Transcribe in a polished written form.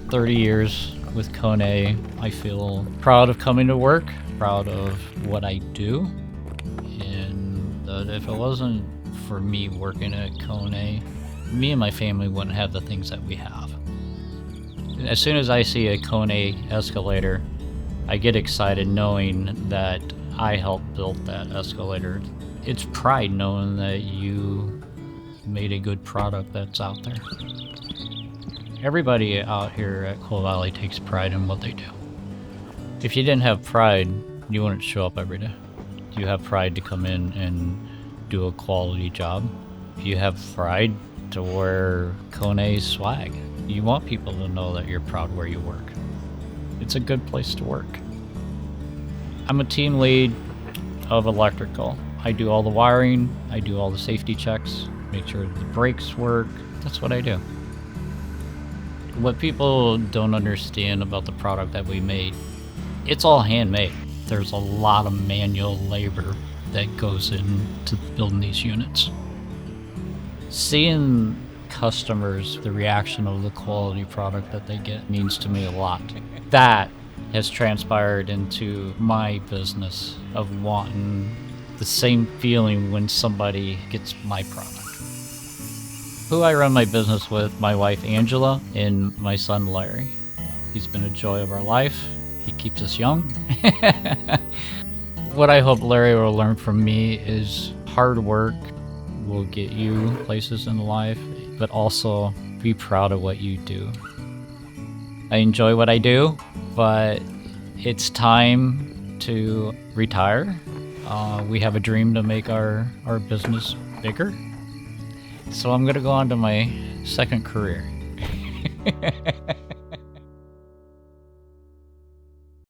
30 years with KONE. I feel proud of coming to work, proud of what I do, and if it wasn't for me working at KONE, me and my family wouldn't have the things that we have. As soon as I see a KONE escalator, I get excited knowing that I helped build that escalator. It's pride knowing that you made a good product that's out there. Everybody out here at Coal Valley takes pride in what they do. If you didn't have pride, you wouldn't show up every day. You have pride to come in and do a quality job. You have pride to wear KONE swag. You want people to know that you're proud where you work. It's a good place to work. I'm a team lead of electrical. I do all the wiring, I do all the safety checks, make sure the brakes work. That's what I do. What people don't understand about the product that we made, it's all handmade. There's a lot of manual labor that goes into building these units. Seeing customers, the reaction of the quality product that they get means to me a lot. That has transpired into my business of wanting the same feeling when somebody gets my product. Who I run my business with, my wife Angela and my son Larry. He's been a joy of our life. He keeps us young. What I hope Larry will learn from me is hard work will get you places in life, but also be proud of what you do. I enjoy what I do, but it's time to retire. We have a dream to make our business bigger. So I'm going to go on to my second career.